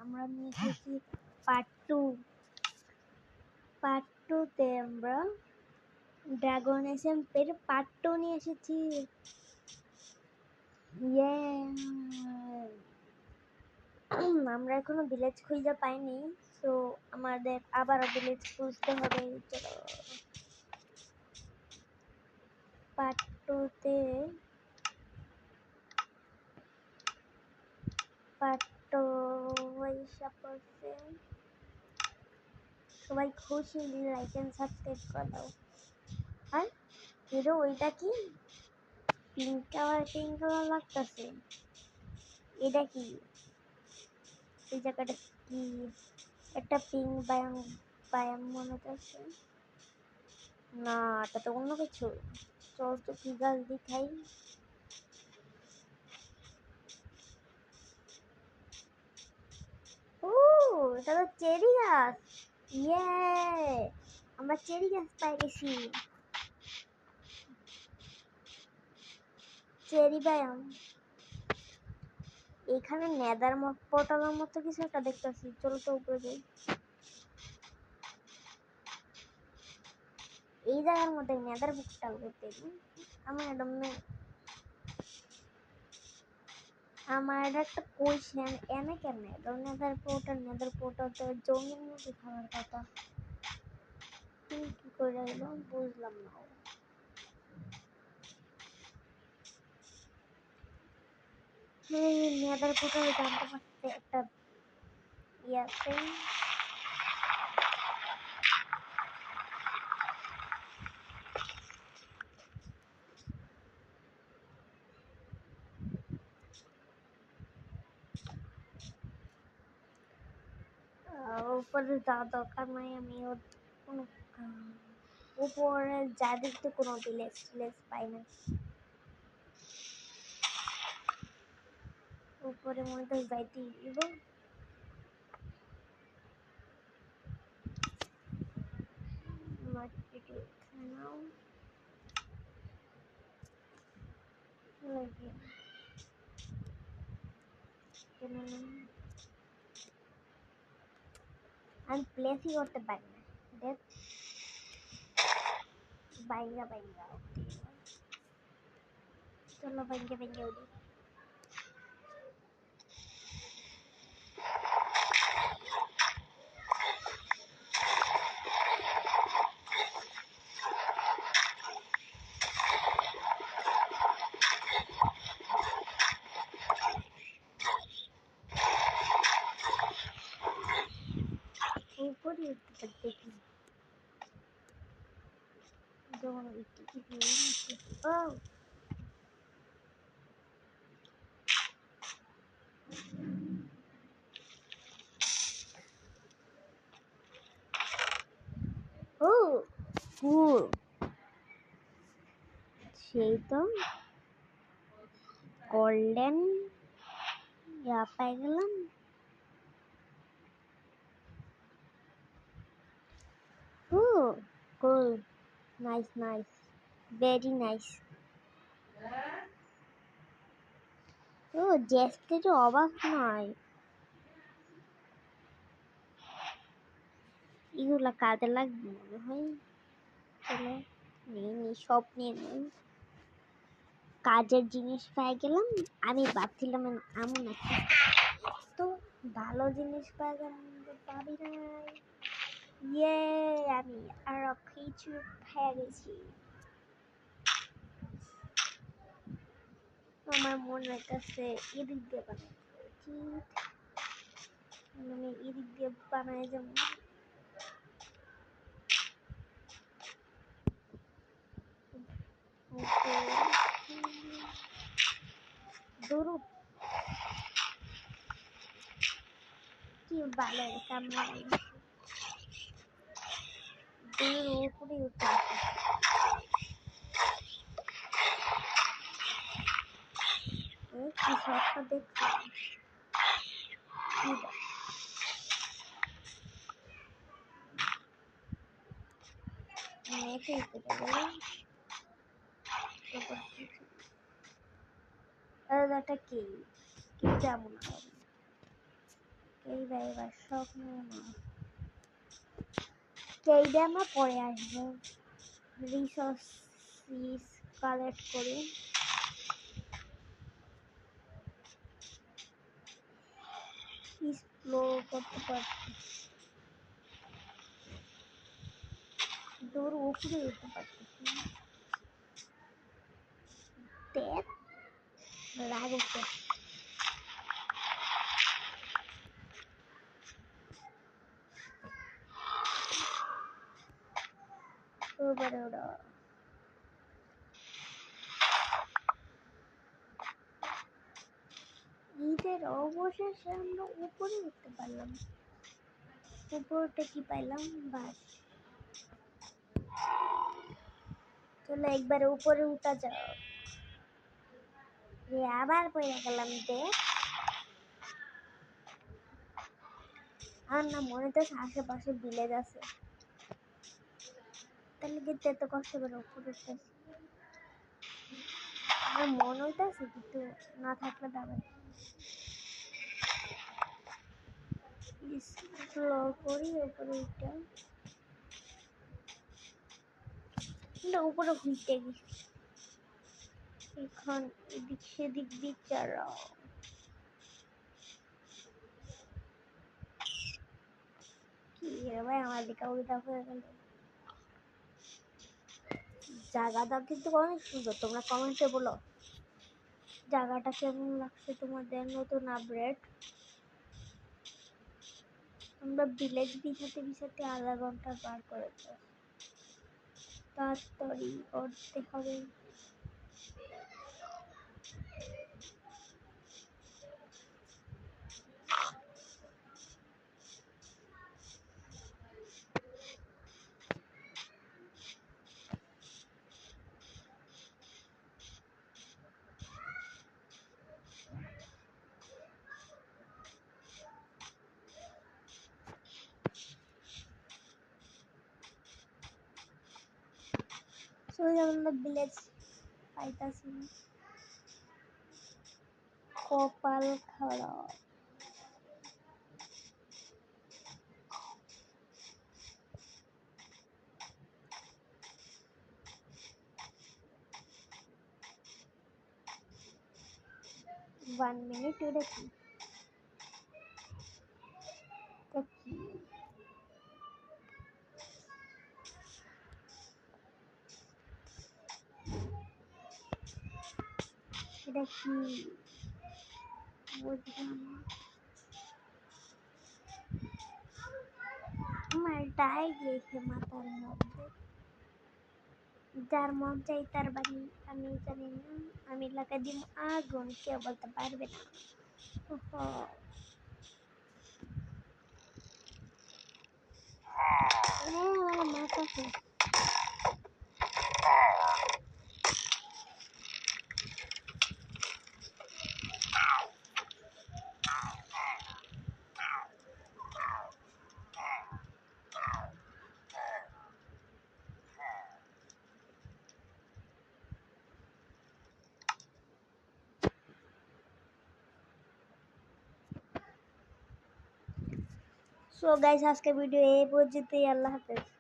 আমরা নিয়ে এসেছি পার্ট টুতে আমরা ড্রাগন এসএমপের পার্ট 2 নিয়ে এসেছি। ইয়ে আমরা এখনো ভিলেজ খুঁজে পাইনি, তো আমাদের আবারও ভিলেজ খুঁজতে হবে। চলো পার্ট 2 হিসাব করছে। সবাই খুশি, লাইক এন্ড সাবস্ক্রাইব করে দাও। আর হিরো ওইটা কি পিঙ্ক কালার লাগতেছে, এটা কি? এই জায়গাটা কি? একটা পিঙ্ক বায়াম মনে হচ্ছে না, এটা তো অন্য কিছু। চল তো কি গাছ দেখাই। ও, এটা তো চেরি গাছ। ইয়ে, আমরা চেরি গাছ পাই গেছি। চেরি বায়াম। এখানে নেদার পোর্টালের মতো কিছু একটা দেখতেছি। চলো তো উপরে যাই। এই জায়গার মধ্যে নেদার পোর্টাল করতে আমার একটা কোয়েশ্চেন, এনে কেমনে নেদার পোর্টাল তো জমির মধ্যে খাওয়ার কথা, কি করে এলো বুঝলাম না। নেদার পোর্টাল জানতে পারতে একটা ইয়াতে উপরে যাওয়া দরকার নাই। আমি কোনো উপরে যা দেখতে কোনো ভিলেজ পাই না। উপরে মনে তো যাইতে দিব। আমি প্লেসই করতে পারি না। দেখ বাইঙ্গা চলো বাইঙ্গা উঠি। উপরে উঠতে দেখি যখন ও ও কুল, সেই তো গোল্ডেন পাই গেলাম। ও কুল, নাইস ভেরি নাইস। ও জেস্টের অবাক নয়, এগুলা কাজে লাগবে মনে হয়। চলো নিয়ে সব নিয়ে নেই। কাজের জিনিস পাই গেলাম। আমি ভাবছিলাম এমন একটা তো ভালো জিনিস পাই গেলাম, পাবি নাই। ইয়ে, আমি আরো কিছু পেয়ে গেছি। আমার মনে হইতেছে এদিক দিয়ে বানাই উচিত। মানে এদিক দিয়ে বানাই যেমন ধরু কি ভালো কামড় উপরে উঠতে কিছু একটা দেখছি। একটা কি কেমন কেইডা এবার শখ নেব না, কেইডা আমরা পরে আসবো। রিসোর্সিস কালেক্ট করি। এক্সপ্লোর করতে পারছি, দূর উপরে উঠতে পারতেছি। দেখ রাগ উঠছে। উপরে ওরা ঈদের অবশেষে আমরা উপরে উঠতে পারলাম। উপরটা কি পাইলাম, বাস চলো একবারে উপরে উঠা যাও। আবার পড়ে গেলাম দেখ। আর না মনে তো আশেপাশে ভিলেজ আছে, তাহলে কিন্তু এত কষ্ট করে উপরে উঠতেছি। আমার মন হইতেছে কিন্তু না থাকলে দাঁড়ায় এক্সপ্লোর করি উপরে উঠে। উপরে ঘুরতে গেছি, এখন এদিক সেদিক বিচারাও। কি রে ভাই আমার দিকে উল্টা হয়ে গেল। জায়গাটা কিন্তু অনেক সুন্দর, তোমরা কমেন্টে বলো জায়গাটা কেমন লাগছে তোমাদের, নতুন আপডেট। আমরা ভিলেজ বিছাতে বিছাতে আধা ঘন্টা পার করেছে, তাড়াতাড়ি করতে হবে। আমরা ভিলেজ পাইতাছি না, কপাল খারাপ। ওয়ান মিনিট এটা কি, এটা কি বুঝলাম না। আমার ডাই গিয়েছে মাথার মধ্যে, যার মন চাই তার বাড়ি। আমি জানি না, আমি লাগাই দিব আগুন, কেউ বলতে পারবে না। আমার মাথা শেষ। সো গাইস আজকে ভিডিও এই পর্যন্তই, আল্লাহ হাফেজ।